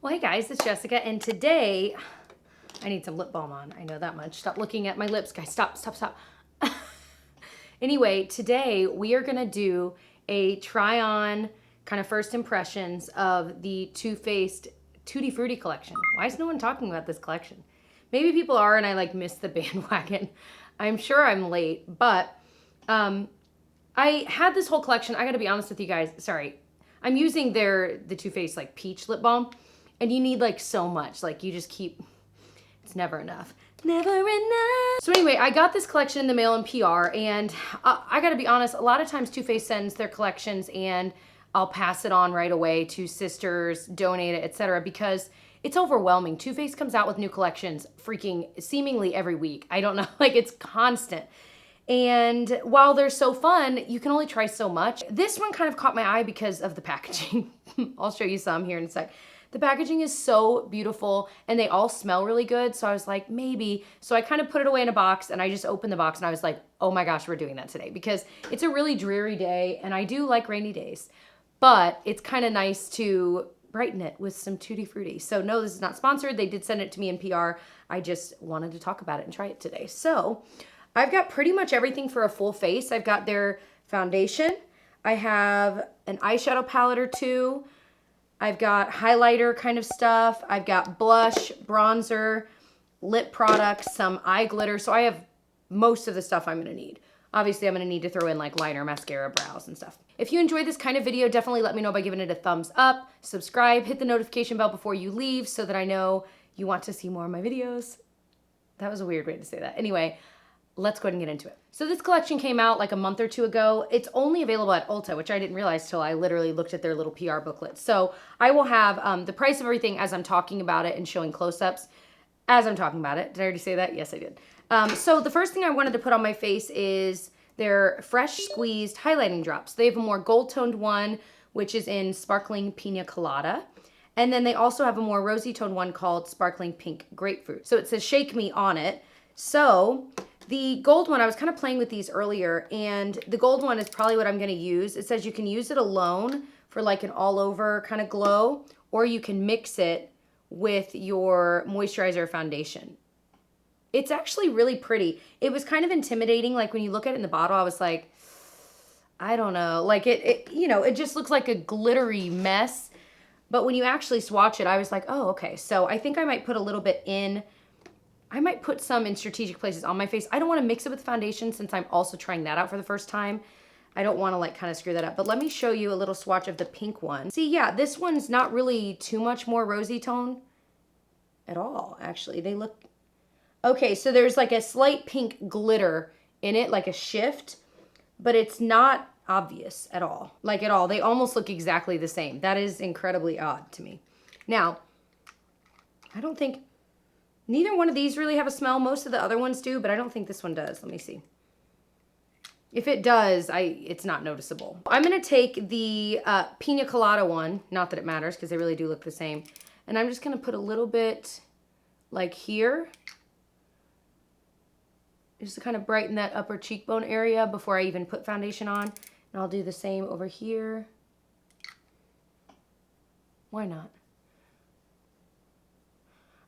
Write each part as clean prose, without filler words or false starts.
Well, hey guys, it's Jessica, and today I need some lip balm on. I know that much. Stop looking at my lips, guys. Stop. Anyway, today we are gonna do a try on kind of first impressions of the Too Faced Tutti Frutti collection. Why is no one talking about this collection? Maybe people are and I like missed the bandwagon. I'm sure I'm late, but I had this whole collection. I gotta be honest with you guys. Sorry. I'm using the Too Faced like peach lip balm. And you need like so much, like you just keep, it's never enough. Never enough. So anyway, I got this collection in the mail in PR, and I gotta be honest, a lot of times Too Faced sends their collections and I'll pass it on right away to sisters, donate it, etc. because it's overwhelming. Too Faced comes out with new collections freaking seemingly every week. I don't know, like it's constant. And while they're so fun, you can only try so much. This one kind of caught my eye because of the packaging. I'll show you some here in a sec. The packaging is so beautiful and they all smell really good. So I was like, maybe. So I kind of put it away in a box and I just opened the box and I was like, oh my gosh, we're doing that today because it's a really dreary day and I do like rainy days, but it's kind of nice to brighten it with some Tutti Frutti. So no, this is not sponsored. They did send it to me in PR. I just wanted to talk about it and try it today. So I've got pretty much everything for a full face. I've got their foundation. I have an eyeshadow palette or two. I've got highlighter kind of stuff. I've got blush, bronzer, lip products, some eye glitter. So I have most of the stuff I'm gonna need. Obviously, I'm gonna need to throw in like liner, mascara, brows, and stuff. If you enjoy this kind of video, definitely let me know by giving it a thumbs up, subscribe, hit the notification bell before you leave so that I know you want to see more of my videos. That was a weird way to say that. Anyway, let's go ahead and get into it. So this collection came out like a month or two ago. It's only available at Ulta, which I didn't realize till I literally looked at their little PR booklet. So I will have the price of everything as I'm talking about it and showing close-ups as I'm talking about it. Did I already say that? Yes, I did. So the first thing I wanted to put on my face is their fresh squeezed highlighting drops. They have a more gold-toned one, which is in Sparkling Pina Colada. And then they also have a more rosy toned one called Sparkling Pink Grapefruit. So it says Shake Me on it. So the gold one, I was kind of playing with these earlier, and the gold one is probably what I'm gonna use. It says you can use it alone for like an all over kind of glow, or you can mix it with your moisturizer foundation. It's actually really pretty. It was kind of intimidating. Like when you look at it in the bottle, I was like, I don't know. Like it you know, it just looks like a glittery mess. But when you actually swatch it, I was like, oh, okay. So I think I might put a little bit in. I might put some in strategic places on my face. I don't want to mix it with foundation since I'm also trying that out for the first time. I don't want to like kind of screw that up. But let me show you a little swatch of the pink one. See, yeah, this one's not really too much more rosy tone at all, actually. They look... Okay, so there's like a slight pink glitter in it, like a shift, but it's not obvious at all. Like at all. They almost look exactly the same. That is incredibly odd to me. Now, I don't think... Neither one of these really have a smell. Most of the other ones do, but I don't think this one does. Let me see. If it does, it's not noticeable. I'm going to take the Pina Colada one. Not that it matters because they really do look the same. And I'm just going to put a little bit like here. Just to kind of brighten that upper cheekbone area before I even put foundation on. And I'll do the same over here. Why not?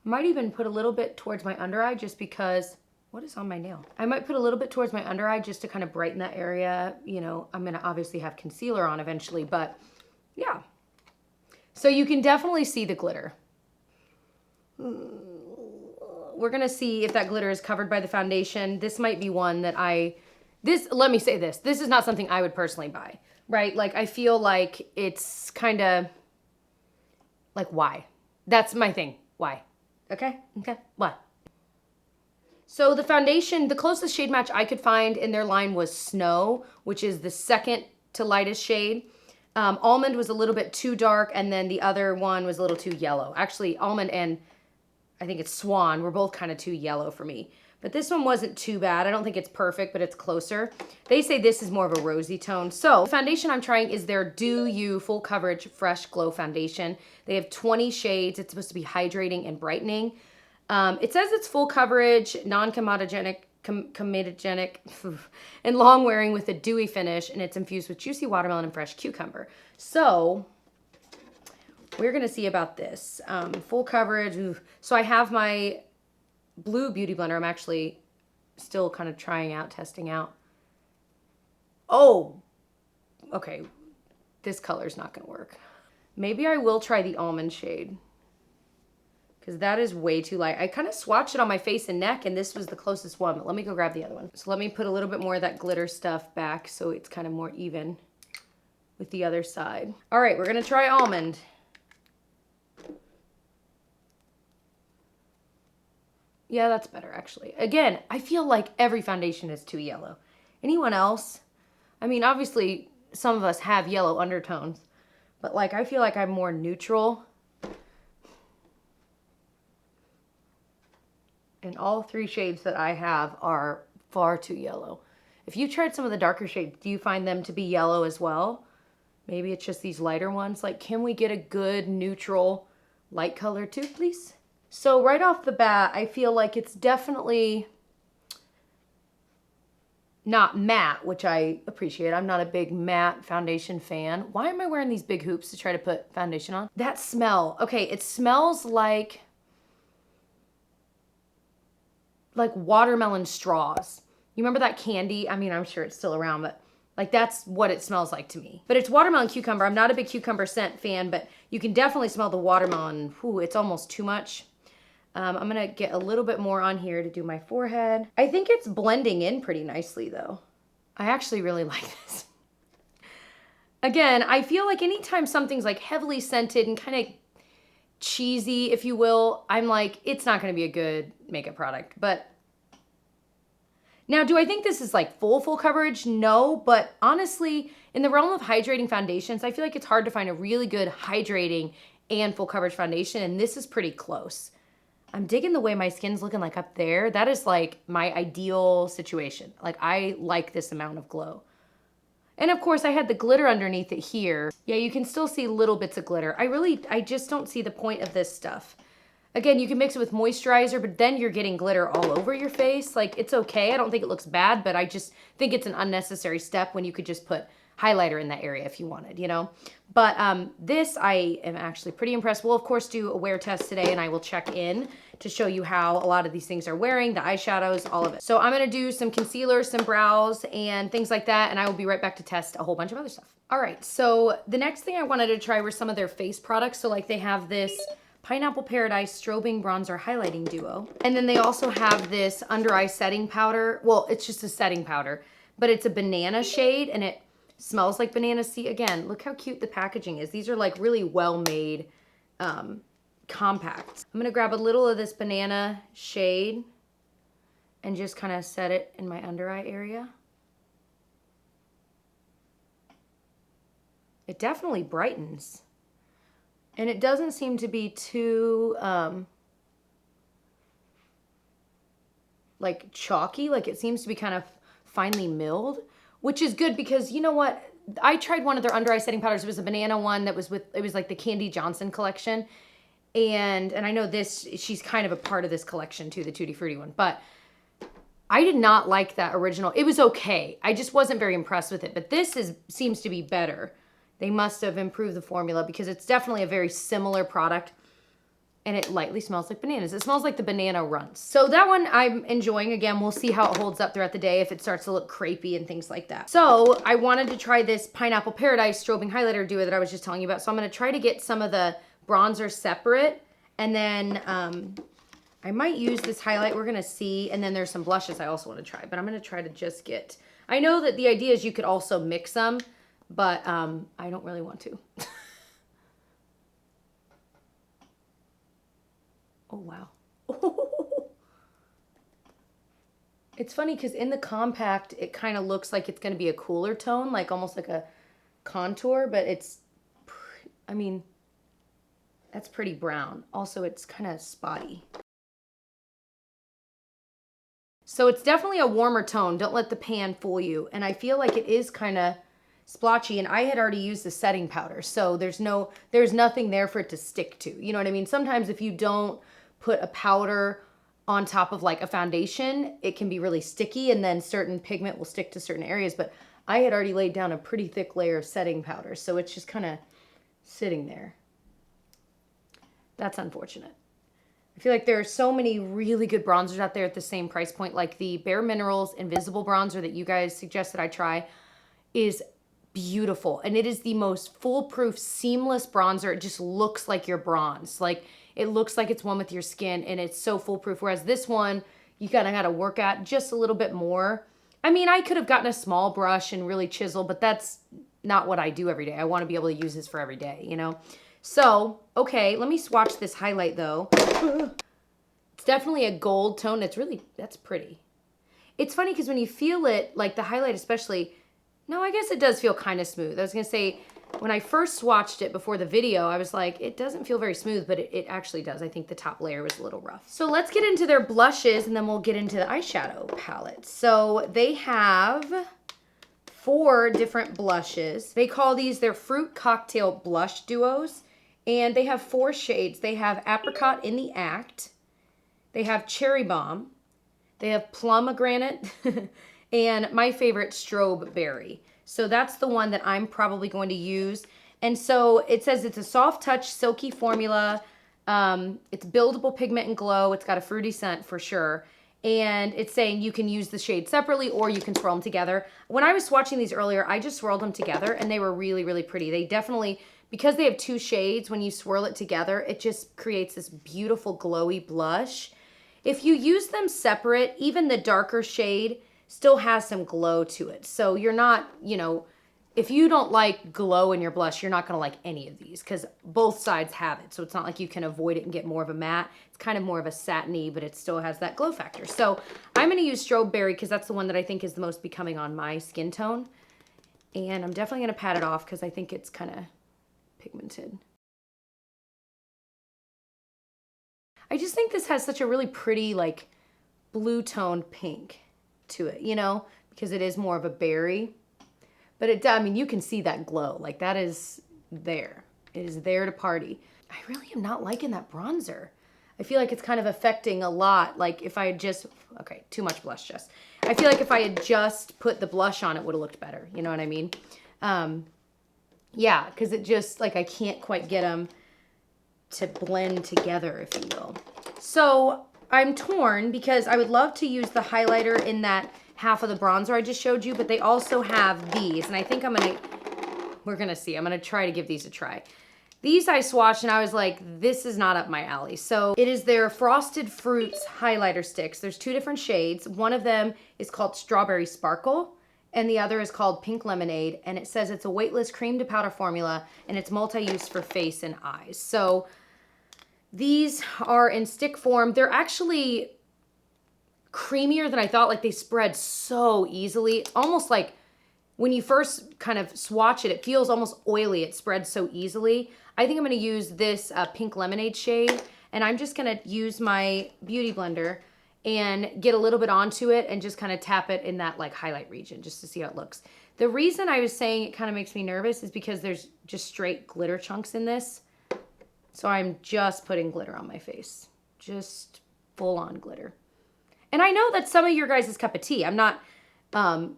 I might even put a little bit towards my under eye just because, what is on my nail? I might put a little bit towards my under eye just to kind of brighten that area. You know, I'm gonna obviously have concealer on eventually, but yeah. So you can definitely see the glitter. We're gonna see if that glitter is covered by the foundation. This might be one that let me say this. This is not something I would personally buy, right? Like I feel like it's kind of like, why? That's my thing, why? Okay, what? So the foundation, the closest shade match I could find in their line was Snow, which is the second to lightest shade. Almond was a little bit too dark, and then the other one was a little too yellow. Actually, Almond and I think it's Swan were both kind of too yellow for me. But this one wasn't too bad. I don't think it's perfect, but it's closer. They say this is more of a rosy tone. So the foundation I'm trying is their Do You Full Coverage Fresh Glow Foundation. They have 20 shades. It's supposed to be hydrating and brightening. It says it's full coverage, non-comedogenic, and long wearing with a dewy finish, and it's infused with juicy watermelon and fresh cucumber. So we're gonna see about this. Full coverage. Ooh. So I have my blue beauty blender. I'm actually still kind of trying out, testing out. Oh, okay. This color's not gonna work. Maybe I will try the almond shade, because that is way too light. I kind of swatched it on my face and neck, and this was the closest one, but let me go grab the other one. So let me put a little bit more of that glitter stuff back so it's kind of more even with the other side. All right, we're gonna try almond. Yeah, that's better actually. Again, I feel like every foundation is too yellow. Anyone else? I mean, obviously some of us have yellow undertones, but like I feel like I'm more neutral. And all three shades that I have are far too yellow. If you tried some of the darker shades, do you find them to be yellow as well? Maybe it's just these lighter ones. Like, can we get a good neutral light color too, please? So right off the bat, I feel like it's definitely not matte, which I appreciate. I'm not a big matte foundation fan. Why am I wearing these big hoops to try to put foundation on? That smell. Okay, it smells like watermelon straws. You remember that candy? I mean, I'm sure it's still around, but like that's what it smells like to me. But it's watermelon cucumber. I'm not a big cucumber scent fan, but you can definitely smell the watermelon. Ooh, it's almost too much. I'm gonna get a little bit more on here to do my forehead. I think it's blending in pretty nicely though. I actually really like this. Again, I feel like anytime something's like heavily scented and kind of cheesy, if you will, I'm like, it's not going to be a good makeup product. But now, do I think this is like full coverage? No, but honestly, in the realm of hydrating foundations, I feel like it's hard to find a really good hydrating and full coverage foundation, and this is pretty close. I'm digging the way my skin's looking like up there. That is like my ideal situation. Like I like this amount of glow. And of course I had the glitter underneath it here. Yeah, you can still see little bits of glitter. I just don't see the point of this stuff. Again, you can mix it with moisturizer, but then you're getting glitter all over your face. Like it's okay, I don't think it looks bad, but I just think it's an unnecessary step when you could just put highlighter in that area if you wanted, you know? But this I am actually pretty impressed. We'll of course do a wear test today and I will check in to show you how a lot of these things are wearing, the eyeshadows, all of it. So I'm gonna do some concealer, some brows, and things like that, and I will be right back to test a whole bunch of other stuff. All right, so the next thing I wanted to try were some of their face products. So like they have this Pineapple Paradise Strobing Bronzer Highlighting Duo. And then they also have this under eye setting powder. Well, it's just a setting powder, but it's a banana shade and it smells like banana. See, again, look how cute the packaging is. These are like really well-made compacts. I'm gonna grab a little of this banana shade and just kind of set it in my under eye area. It definitely brightens. And it doesn't seem to be too like chalky. Like it seems to be kind of finely milled, which is good because you know what? I tried one of their under eye setting powders. It was a banana one that was with, it was like the Candy Johnson collection. And I know this, she's kind of a part of this collection too, the Tutti Frutti one, but I did not like that original. It was okay. I just wasn't very impressed with it, but this seems to be better. They must have improved the formula because it's definitely a very similar product and it lightly smells like bananas. It smells like the banana runs. So that one I'm enjoying. Again, we'll see how it holds up throughout the day if it starts to look crepey and things like that. So I wanted to try this Pineapple Paradise Strobing Highlighter Duo that I was just telling you about. So I'm gonna try to get some of the bronzer separate and then I might use this highlight. We're gonna see. And then there's some blushes I also wanna try, but I'm gonna try to just get, I know that the idea is you could also mix them, but I don't really want to. Oh, wow. It's funny because in the compact, it kind of looks like it's going to be a cooler tone, like almost like a contour, but it's, I mean, that's pretty brown. Also, it's kind of spotty. So it's definitely a warmer tone. Don't let the pan fool you. And I feel like it is kind of splotchy, and I had already used the setting powder, so there's nothing there for it to stick to. You know what I mean? Sometimes if you don't put a powder on top of like a foundation, it can be really sticky and then certain pigment will stick to certain areas, but I had already laid down a pretty thick layer of setting powder, so it's just kind of sitting there. That's unfortunate. I feel like there are so many really good bronzers out there at the same price point, like the Bare Minerals Invisible Bronzer that you guys suggested I try is beautiful. And it is the most foolproof, seamless bronzer. It just looks like you're bronzed. Like, it looks like it's one with your skin, and it's so foolproof. Whereas this one, you kind of got to work at just a little bit more. I mean, I could have gotten a small brush and really chisel, but that's not what I do every day. I want to be able to use this for every day, you know? So, okay, let me swatch this highlight though. It's definitely a gold tone. That's pretty. It's funny because when you feel it, like the highlight especially, no, I guess it does feel kind of smooth. I was going to say, when I first swatched it before the video, I was like, it doesn't feel very smooth, but it actually does. I think the top layer was a little rough. So let's get into their blushes, and then we'll get into the eyeshadow palette. So they have 4 different blushes. They call these their Fruit Cocktail Blush Duos. And they have 4 shades. They have Apricot in the Act. They have Cherry Bomb. They have Plumagranate. And my favorite, StrobeBerry. So that's the one that I'm probably going to use. And so it says it's a soft touch, silky formula. It's buildable pigment and glow. It's got a fruity scent for sure. And it's saying you can use the shade separately or you can swirl them together. When I was swatching these earlier, I just swirled them together and they were really, really pretty. They definitely, because they have 2 shades, when you swirl it together, it just creates this beautiful glowy blush. If you use them separate, even the darker shade still has some glow to it. So you're not, you know, if you don't like glow in your blush, you're not gonna like any of these because both sides have it. So it's not like you can avoid it and get more of a matte. It's kind of more of a satiny, but it still has that glow factor. So I'm gonna use StrobeBerry because that's the one that I think is the most becoming on my skin tone. And I'm definitely gonna pat it off because I think it's kind of pigmented. I just think this has such a really pretty, like, blue toned pink to it, you know, because it is more of a berry. But it, I mean, you can see that glow. Like, that is there. It is there to party. I really am not liking that bronzer. I feel like it's kind of affecting a lot. Like, if I had just, okay, too much blush just. I feel like if I had just put the blush on, it would have looked better. You know what I mean? Yeah, because it just, like, I can't quite get them to blend together, if you will. So I'm torn because I would love to use the highlighter in that half of the bronzer I just showed you, but they also have these, and I think we're gonna see. I'm gonna try to give these a try. These I swatched and I was like, this is not up my alley. So it is their Frosted Fruits highlighter sticks. There's 2 different shades. One of them is called Strawberry Sparkle, and the other is called Pink Lemonade, and it says it's a weightless cream to powder formula, and it's multi-use for face and eyes. So these are in stick form. They're actually creamier than I thought. Like, they spread so easily. Almost like when you first kind of swatch it, it feels almost oily. It spreads so easily. I think I'm going to use this Pink Lemonade shade, and I'm just going to use my beauty blender and get a little bit onto it and just kind of tap it in that, like, highlight region just to see how it looks. The reason I was saying it kind of makes me nervous is because there's just straight glitter chunks in this. So I'm just putting glitter on my face. Just full on glitter. And I know that's some of your guys' cup of tea. I'm not kind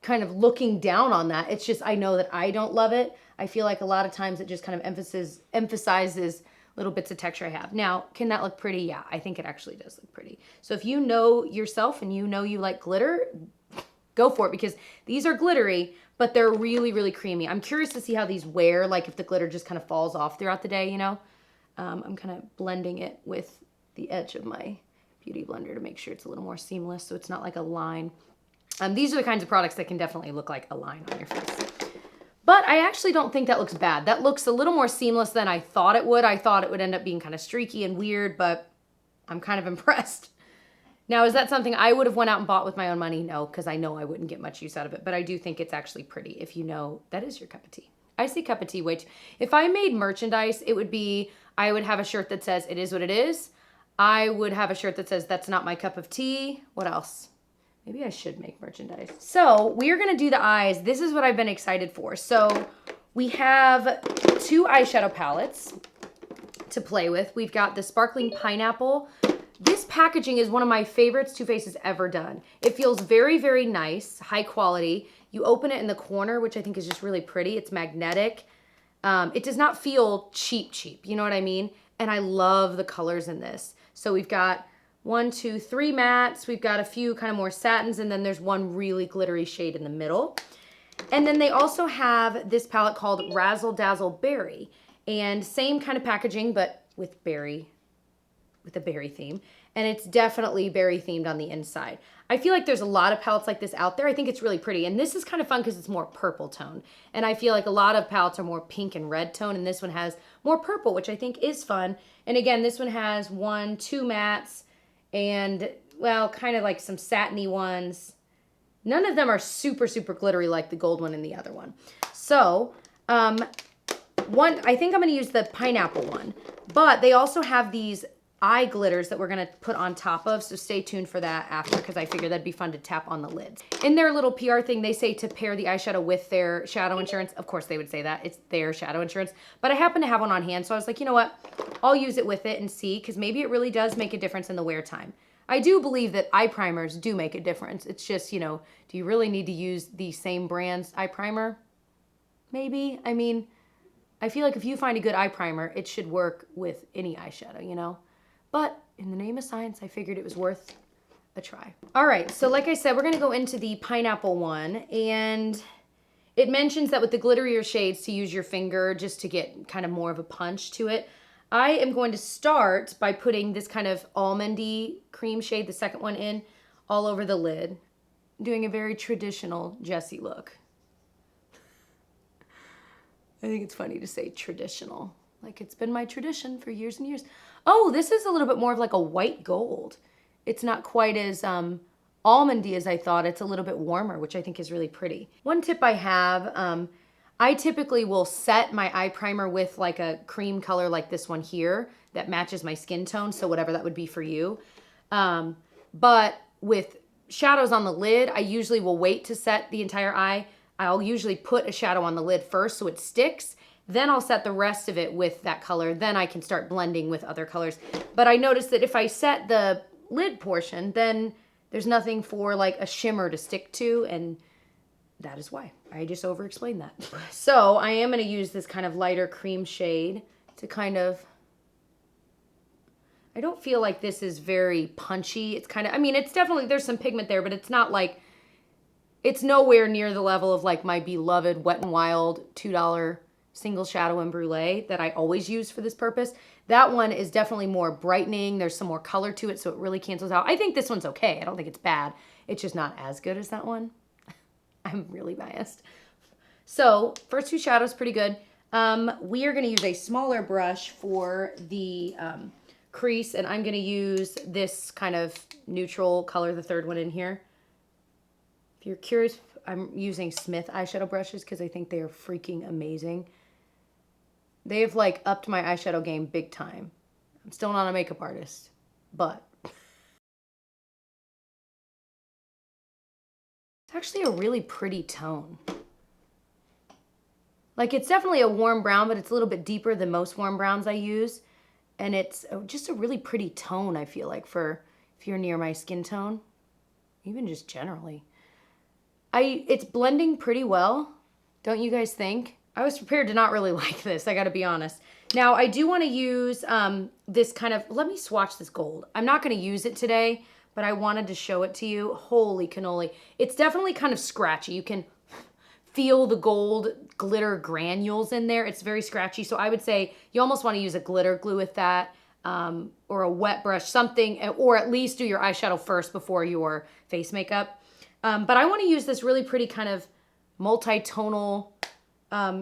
of looking down on that. It's just I know that I don't love it. I feel like a lot of times it just kind of emphasizes little bits of texture I have. Now, can that look pretty? Yeah, I think it actually does look pretty. So if you know yourself and you know you like glitter, go for it, because these are glittery, but they're really, really creamy. I'm curious to see how these wear, like if the glitter just kind of falls off throughout the day, you know? I'm kind of blending it with the edge of my beauty blender to make sure it's a little more seamless so it's not like a line. These are the kinds of products that can definitely look like a line on your face. But I actually don't think that looks bad. That looks a little more seamless than I thought it would. I thought it would end up being kind of streaky and weird, but I'm kind of impressed. Now, is that something I would have went out and bought with my own money? No, because I know I wouldn't get much use out of it. But I do think it's actually pretty if you know that is your cup of tea. I say cup of tea way too. If I made merchandise, it would be, I would have a shirt that says, it is what it is. I would have a shirt that says, that's not my cup of tea. What else? Maybe I should make merchandise. So we're going to do the eyes. This is what I've been excited for. So we have 2 eyeshadow palettes to play with. We've got the Sparkling Pineapple. This packaging is one of my favorites Too Faced has ever done. It feels very, very nice, high quality. You open it in the corner, which I think is just really pretty. It's magnetic. It does not feel cheap, you know what I mean? And I love the colors in this. So we've got 1, 2, 3 mattes. We've got a few kind of more satins, and then there's one really glittery shade in the middle. And then they also have this palette called Razzle Dazzle Berry, and same kind of packaging, but with a berry theme. And it's definitely berry themed on the inside. I feel like there's a lot of palettes like this out there. I think it's really pretty. And this is kind of fun because it's more purple tone. And I feel like a lot of palettes are more pink and red tone, and this one has more purple, which I think is fun. And again, this one has 1, 2 mattes and, well, kind of like some satiny ones. None of them are super, super glittery like the gold one and the other one. So, I think I'm going to use the pineapple one. But they also have these eye glitters that we're going to put on top of, so stay tuned for that after, because I figured that'd be fun to tap on the lids. In their little PR thing, they say to pair the eyeshadow with their shadow insurance. Of course they would say that. It's their shadow insurance. But I happen to have one on hand, so I was like, you know what? I'll use it with it and see, because maybe it really does make a difference in the wear time. I do believe that eye primers do make a difference. It's just, you know, do you really need to use the same brand's eye primer? Maybe. I mean, I feel like if you find a good eye primer, it should work with any eyeshadow, you know? But in the name of science, I figured it was worth a try. All right, so like I said, we're gonna go into the pineapple one, and it mentions that with the glitterier shades to use your finger just to get kind of more of a punch to it. I am going to start by putting this kind of almondy cream shade, the second one in, all over the lid, doing a very traditional Jessie look. I think it's funny to say traditional. Like it's been my tradition for years and years. Oh, this is a little bit more of like a white gold. It's not quite as almondy as I thought. It's a little bit warmer, which I think is really pretty. One tip I have, I typically will set my eye primer with like a cream color like this one here that matches my skin tone, so whatever that would be for you. But with shadows on the lid, I usually will wait to set the entire eye. I'll usually put a shadow on the lid first so it sticks. Then I'll set the rest of it with that color. Then I can start blending with other colors. But I noticed that if I set the lid portion, then there's nothing for like a shimmer to stick to, and that is why. I just over-explained that. So I am going to use this kind of lighter cream shade to kind of, I don't feel like this is very punchy. It's kind of, I mean, it's definitely, there's some pigment there, but it's not like, it's nowhere near the level of like my beloved Wet n Wild $2 single shadow and brulee that I always use for this purpose. That one is definitely more brightening. There's some more color to it, so it really cancels out. I think this one's okay. I don't think it's bad. It's just not as good as that one. I'm really biased. So first two shadows, pretty good. We are going to use a smaller brush for the crease, and I'm going to use this kind of neutral color, the third one in here. If you're curious, I'm using Smith eyeshadow brushes because I think they are freaking amazing. They've like upped my eyeshadow game big time. I'm still not a makeup artist, but it's actually a really pretty tone. Like it's definitely a warm brown, but it's a little bit deeper than most warm browns I use. And it's just a really pretty tone, I feel like, for if you're near my skin tone, even just generally. It's blending pretty well, don't you guys think? I was prepared to not really like this, I gotta be honest. Now, I do wanna use this kind of, let me swatch this gold. I'm not gonna use it today, but I wanted to show it to you. Holy cannoli. It's definitely kind of scratchy. You can feel the gold glitter granules in there. It's very scratchy, so I would say you almost wanna use a glitter glue with that, or a wet brush, something, or at least do your eyeshadow first before your face makeup. But I want to use this really pretty kind of multi-tonal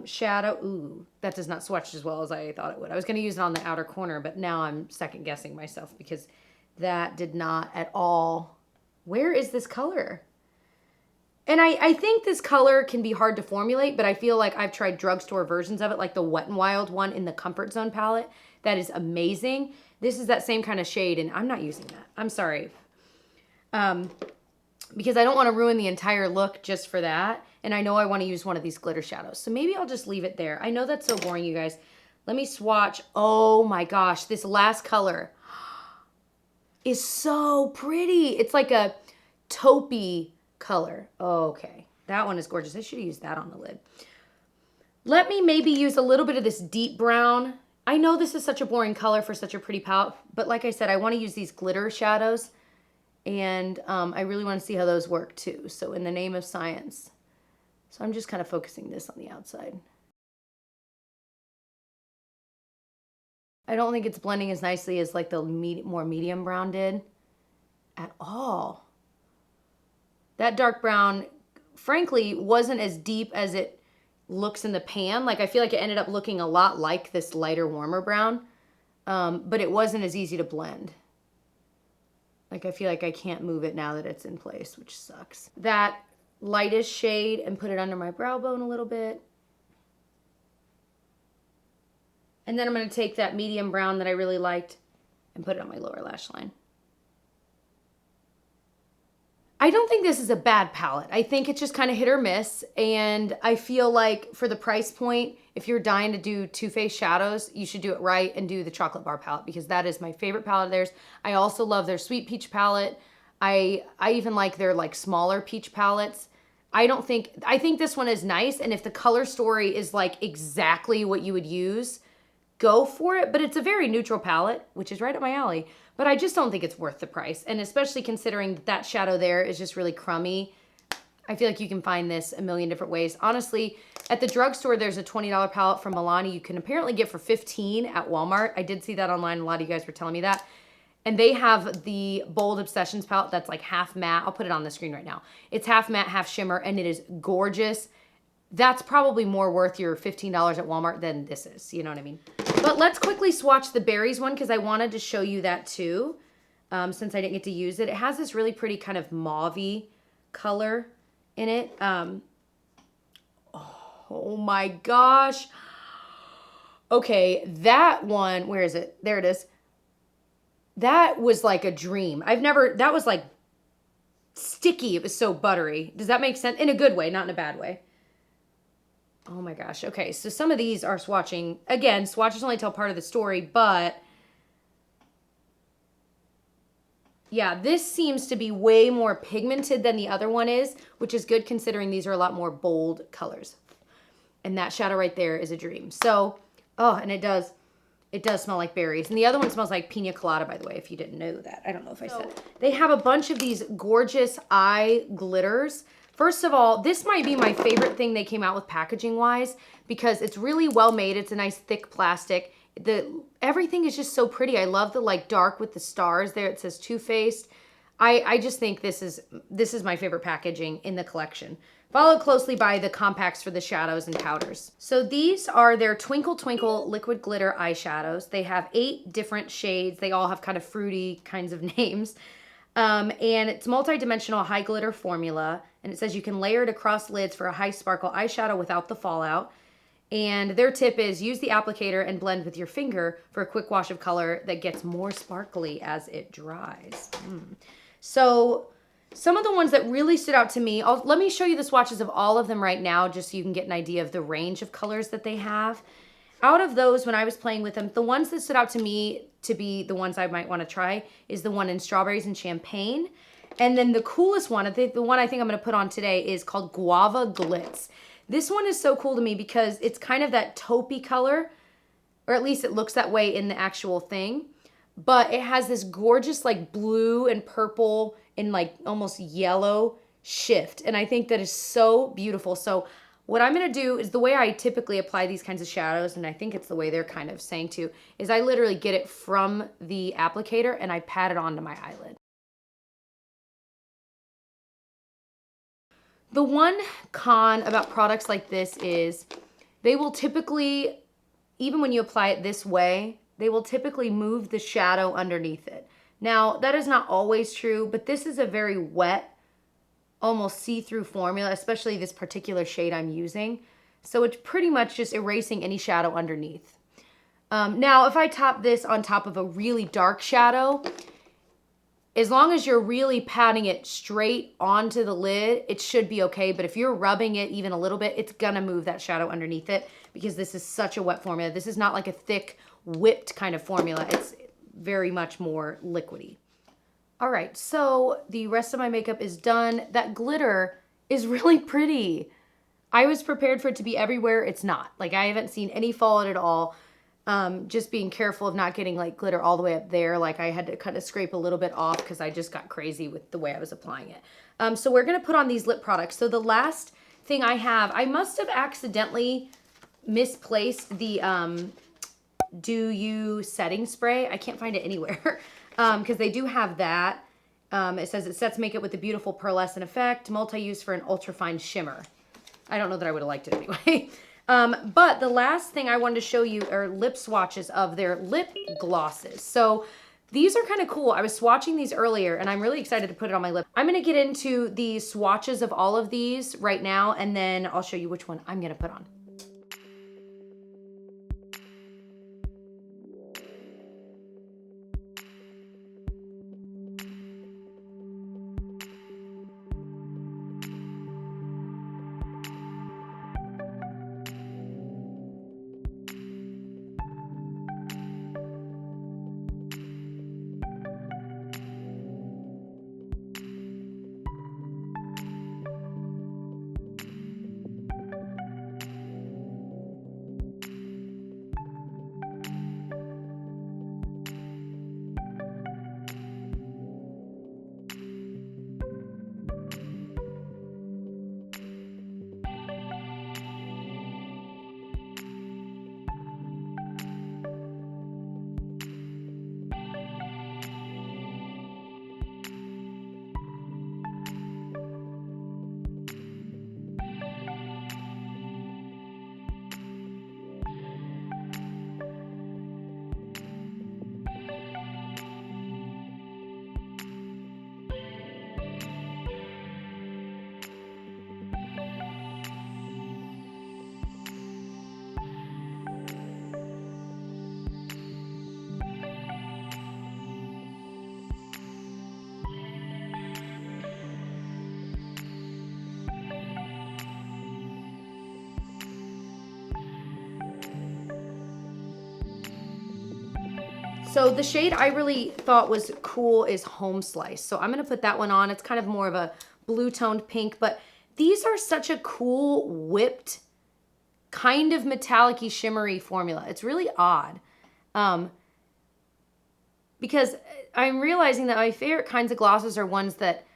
shadow. Ooh, that does not swatch as well as I thought it would. I was going to use it on the outer corner, but now I'm second guessing myself because that did not at all. Where is this color? And I think this color can be hard to formulate, but I feel like I've tried drugstore versions of it, like the Wet n Wild one in the Comfort Zone palette. That is amazing. This is that same kind of shade, and I'm not using that. I'm sorry. Because I don't want to ruin the entire look just for that. And I know I want to use one of these glitter shadows. So maybe I'll just leave it there. I know that's so boring, you guys. Let me swatch. Oh my gosh, this last color is so pretty. It's like a taupey color. Okay, that one is gorgeous. I should have used that on the lid. Let me maybe use a little bit of this deep brown. I know this is such a boring color for such a pretty palette, but like I said, I want to use these glitter shadows, and I really want to see how those work too. So in the name of science. So I'm just kind of focusing this on the outside. I don't think it's blending as nicely as like the more medium brown did at all. That dark brown, frankly, wasn't as deep as it looks in the pan. Like I feel like it ended up looking a lot like this lighter, warmer brown, but it wasn't as easy to blend. Like I feel like I can't move it now that it's in place, which sucks. That lightest shade and put it under my brow bone a little bit. And then I'm going to take that medium brown that I really liked and put it on my lower lash line. I don't think this is a bad palette. I think it's just kind of hit or miss. And I feel like for the price point, if you're dying to do Too Faced shadows, you should do it right and do the chocolate bar palette, because that is my favorite palette of theirs. I also love their sweet peach palette. I even like their like smaller peach palettes. I think this one is nice. And if the color story is like exactly what you would use, go for it. But it's a very neutral palette, which is right up my alley. But I just don't think it's worth the price. And especially considering that shadow there is just really crummy. I feel like you can find this a million different ways. Honestly, at the drugstore, there's a $20 palette from Milani you can apparently get for $15 at Walmart. I did see that online. A lot of you guys were telling me that. And they have the Bold Obsessions palette that's like half matte. I'll put it on the screen right now. It's half matte, half shimmer, and it is gorgeous. That's probably more worth your $15 at Walmart than this is. You know what I mean? But let's quickly swatch the berries one, because I wanted to show you that too, since I didn't get to use it. It has this really pretty kind of mauve-y color in it. Oh my gosh. Okay, that one, where is it? There it is. That was like a dream. That was like sticky. It was so buttery. Does that make sense? In a good way, not in a bad way. Oh my gosh. Okay, so some of these are swatching. Again, swatches only tell part of the story, but yeah, this seems to be way more pigmented than the other one is, which is good considering these are a lot more bold colors. And that shadow right there is a dream. So, oh, and it does smell like berries. And the other one smells like Pina Colada, by the way, if you didn't know that. I don't know if I said. They have a bunch of these gorgeous eye glitters. First of all, this might be my favorite thing they came out with packaging-wise, because it's really well made. It's a nice thick plastic. Everything is just so pretty. I love the like dark with the stars there. It says Too Faced. I just think this is my favorite packaging in the collection. Followed closely by the compacts for the shadows and powders. So these are their Twinkle Twinkle Liquid Glitter eyeshadows. They have 8 different shades. They all have kind of fruity kinds of names. And it's multi-dimensional high glitter formula. And it says you can layer it across lids for a high sparkle eyeshadow without the fallout. And their tip is use the applicator and blend with your finger for a quick wash of color that gets more sparkly as it dries. So some of the ones that really stood out to me, let me show you the swatches of all of them right now, just so you can get an idea of the range of colors that they have. Out of those, when I was playing with them, the ones that stood out to me to be the ones I might want to try is the one in Strawberries and Champagne. And then the coolest one, the one I think I'm going to put on today, is called Guava Glitz. This one is so cool to me because it's kind of that taupey color, or at least it looks that way in the actual thing. But it has this gorgeous like blue and purple and like almost yellow shift. And I think that is so beautiful. So what I'm going to do is the way I typically apply these kinds of shadows, and I think it's the way they're kind of saying too, is I literally get it from the applicator and I pat it onto my eyelid. The one con about products like this is they will typically, even when you apply it this way, they will typically move the shadow underneath it. Now, that is not always true, but this is a very wet, almost see-through formula, especially this particular shade I'm using. So it's pretty much just erasing any shadow underneath. Now, if I top this on top of a really dark shadow, as long as you're really patting it straight onto the lid, it should be okay. But if you're rubbing it even a little bit, it's gonna move that shadow underneath it because this is such a wet formula. This is not like a thick, whipped kind of formula. It's very much more liquidy. All right, so the rest of my makeup is done. That glitter is really pretty. I was prepared for it to be everywhere. It's not. Like, I haven't seen any fallout at all. Just being careful of not getting like glitter all the way up there. Like, I had to kind of scrape a little bit off because I just got crazy with the way I was applying it. So we're going to put on these lip products. So the last thing I have, I must have accidentally misplaced the Do You setting spray. I can't find it anywhere because they do have that. It says it sets makeup with a beautiful pearlescent effect, multi-use for an ultra-fine shimmer. I don't know that I would have liked it anyway. But the last thing I wanted to show you are lip swatches of their lip glosses. So these are kind of cool. I was swatching these earlier and I'm really excited to put it on my lip. I'm going to get into the swatches of all of these right now, and then I'll show you which one I'm going to put on. So the shade I really thought was cool is Home Slice. So I'm gonna put that one on. It's kind of more of a blue toned pink, but these are such a cool whipped kind of metallic-y shimmery formula. It's really odd. Because I'm realizing that my favorite kinds of glosses are ones that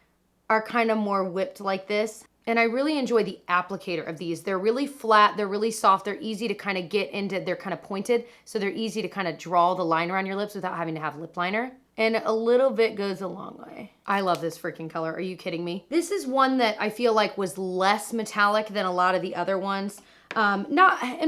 are kind of more whipped like this. And I really enjoy the applicator of these. They're really flat, they're really soft, they're easy to kind of get into, they're kind of pointed, so they're easy to kind of draw the line around your lips without having to have lip liner. And a little bit goes a long way. I love this freaking color, are you kidding me? This is one that I feel like was less metallic than a lot of the other ones. And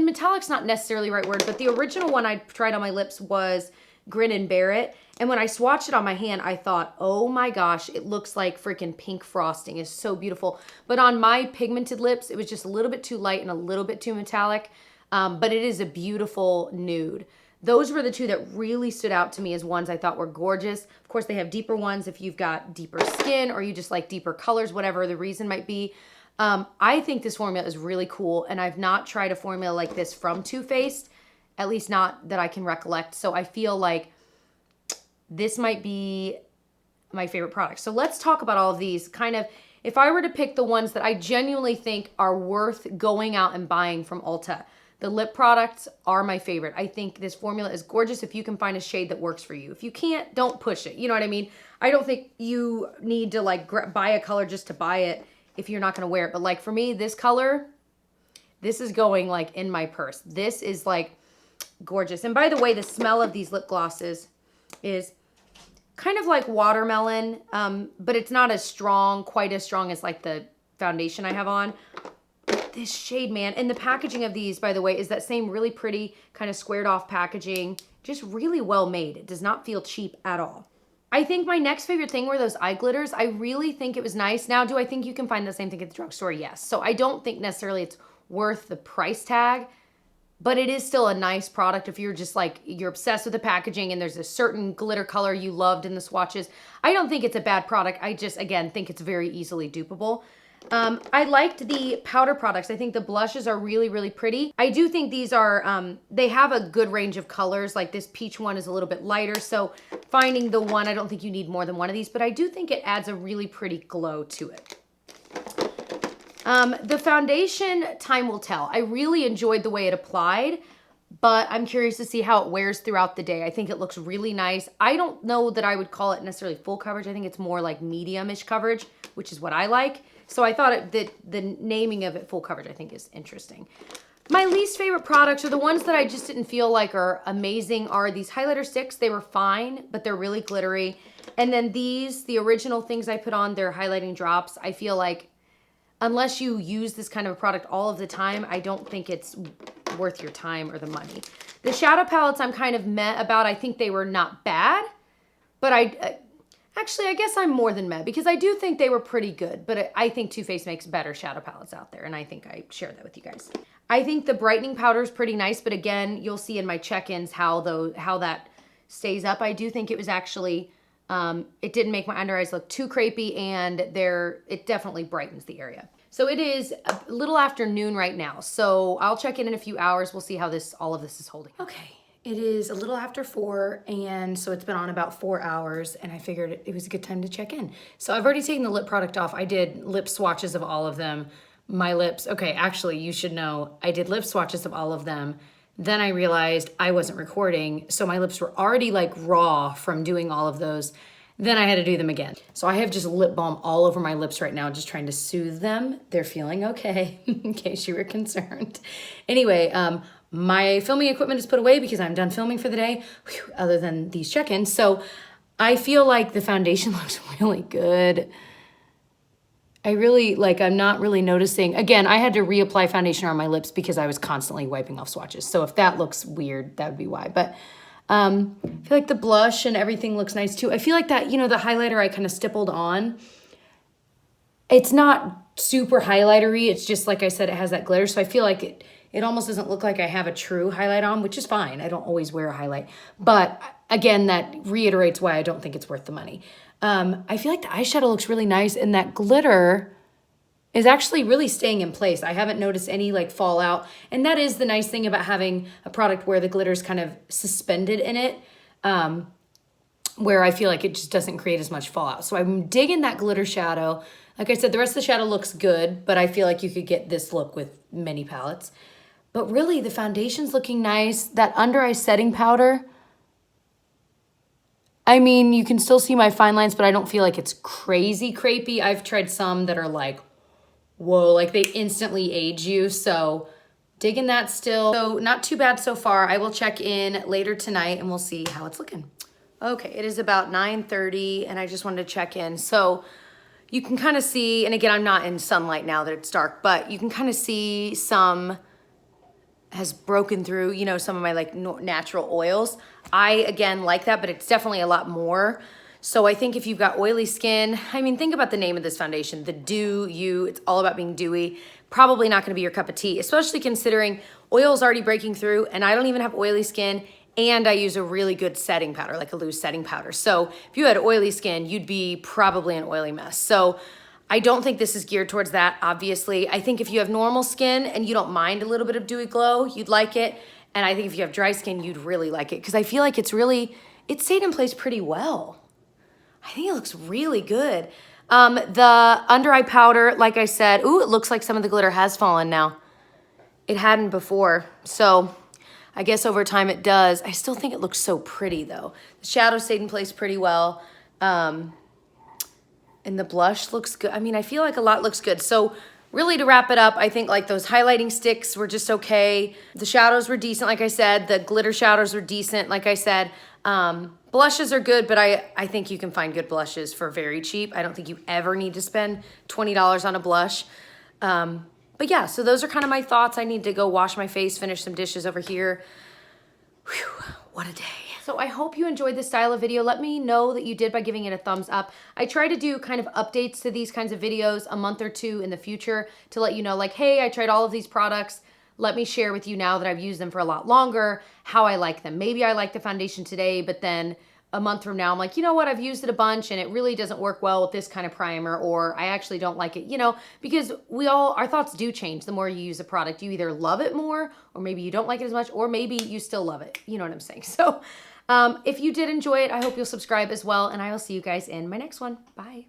metallic's not necessarily the right word, but the original one I tried on my lips was Grin and Bear It. And when I swatched it on my hand, I thought, oh my gosh, it looks like freaking pink frosting. It's so beautiful. But on my pigmented lips, it was just a little bit too light and a little bit too metallic. But it is a beautiful nude. Those were the two that really stood out to me as ones I thought were gorgeous. Of course, they have deeper ones if you've got deeper skin or you just like deeper colors, whatever the reason might be. I think this formula is really cool, and I've not tried a formula like this from Too Faced, at least not that I can recollect. So I feel like this might be my favorite product. So let's talk about all of these. Kind of, if I were to pick the ones that I genuinely think are worth going out and buying from Ulta, the lip products are my favorite. I think this formula is gorgeous if you can find a shade that works for you. If you can't, don't push it. You know what I mean? I don't think you need to like buy a color just to buy it if you're not gonna wear it. But like for me, this color, this is going like in my purse. This is like gorgeous. And by the way, the smell of these lip glosses is kind of like watermelon, but it's not as strong, quite as strong as like the foundation I have on. This shade, man, and the packaging of these, by the way, is that same really pretty kind of squared off packaging, just really well made. It does not feel cheap at all. I think my next favorite thing were those eye glitters. I really think it was nice. Now, do I think you can find the same thing at the drugstore? Yes. So I don't think necessarily it's worth the price tag, but it is still a nice product if you're just like, you're obsessed with the packaging and there's a certain glitter color you loved in the swatches. I don't think it's a bad product. I just, again, think it's very easily dupable. I liked the powder products. I think the blushes are really, really pretty. I do think these are, they have a good range of colors. Like this peach one is a little bit lighter. So finding the one, I don't think you need more than one of these, but I do think it adds a really pretty glow to it. The foundation, time will tell. I really enjoyed the way it applied, but I'm curious to see how it wears throughout the day. I think it looks really nice. I don't know that I would call it necessarily full coverage. I think it's more like medium-ish coverage, which is what I like. So I thought that the naming of it full coverage, I think, is interesting. My least favorite products, or the ones that I just didn't feel like are amazing, are these highlighter sticks. They were fine, but they're really glittery. And then these, the original things I put on, they're highlighting drops. I feel like unless you use this kind of a product all of the time, I don't think it's worth your time or the money. The shadow palettes I'm kind of meh about. I think they were not bad, but actually, I guess I'm more than meh because I do think they were pretty good, but I think Too Faced makes better shadow palettes out there, and I think I share that with you guys. I think the brightening powder is pretty nice, but again, you'll see in my check-ins how that stays up. I do think it was actually, it didn't make my under eyes look too crepey, and it definitely brightens the area. So it is a little after noon right now, so I'll check in a few hours. We'll see how all of this is holding. Okay. It is a little after 4, and so it's been on about 4 hours, and I figured it was a good time to check in. So I've already taken the lip product off. I did lip swatches of all of them. My lips, okay, actually, you should know, I did lip swatches of all of them. Then I realized I wasn't recording, so my lips were already like raw from doing all of those. Then I had to do them again. So I have just lip balm all over my lips right now, just trying to soothe them. They're feeling okay, in case you were concerned. Anyway, my filming equipment is put away because I'm done filming for the day, other than these check-ins. So I feel like the foundation looks really good. I'm not really noticing. Again, I had to reapply foundation on my lips because I was constantly wiping off swatches. So if that looks weird, that would be why. But I feel like the blush and everything looks nice too. I feel like that, the highlighter I kind of stippled on, it's not super highlightery. It's just, like I said, it has that glitter. So I feel like it almost doesn't look like I have a true highlight on, which is fine. I don't always wear a highlight. But again, that reiterates why I don't think it's worth the money. I feel like the eyeshadow looks really nice, and that glitter is actually really staying in place. I haven't noticed any fallout. And that is the nice thing about having a product where the glitter is kind of suspended in it, where I feel like it just doesn't create as much fallout. So I'm digging that glitter shadow. Like I said, the rest of the shadow looks good, but I feel like you could get this look with many palettes. But really, the foundation's looking nice. That under eye setting powder, I mean, you can still see my fine lines, but I don't feel like it's crazy crepey. I've tried some that are like, whoa, like they instantly age you. So digging that still. So not too bad so far. I will check in later tonight and we'll see how it's looking. Okay, it is about 9:30 and I just wanted to check in. So you can kind of see, and again, I'm not in sunlight now that it's dark, but you can kind of see some has broken through, some of my natural oils. I, again, like that, but it's definitely a lot more. So I think if you've got oily skin, I mean, think about the name of this foundation, the Dew You. It's all about being dewy. Probably not gonna be your cup of tea, especially considering oil's already breaking through and I don't even have oily skin, and I use a really good setting powder, like a loose setting powder. So if you had oily skin, you'd be probably an oily mess. So I don't think this is geared towards that, obviously. I think if you have normal skin and you don't mind a little bit of dewy glow, you'd like it. And I think if you have dry skin, you'd really like it because I feel like it stayed in place pretty well. I think it looks really good. The under eye powder, like I said, ooh, it looks like some of the glitter has fallen now. It hadn't before. So I guess over time it does. I still think it looks so pretty though. The shadow stayed in place pretty well. And the blush looks good. I mean, I feel like a lot looks good. So really to wrap it up, I think those highlighting sticks were just okay. The shadows were decent, like I said. The glitter shadows were decent, like I said. Blushes are good, but I think you can find good blushes for very cheap. I don't think you ever need to spend $20 on a blush. But yeah, so those are kind of my thoughts. I need to go wash my face, finish some dishes over here. Whew, what a day. So I hope you enjoyed this style of video. Let me know that you did by giving it a thumbs up. I try to do kind of updates to these kinds of videos a month or two in the future to let you know, hey, I tried all of these products. Let me share with you now that I've used them for a lot longer, how I like them. Maybe I like the foundation today, but then a month from now, I'm like, you know what? I've used it a bunch and it really doesn't work well with this kind of primer, or I actually don't like it, because our thoughts do change the more you use a product. You either love it more, or maybe you don't like it as much, or maybe you still love it. You know what I'm saying? So if you did enjoy it, I hope you'll subscribe as well, and I will see you guys in my next one. Bye.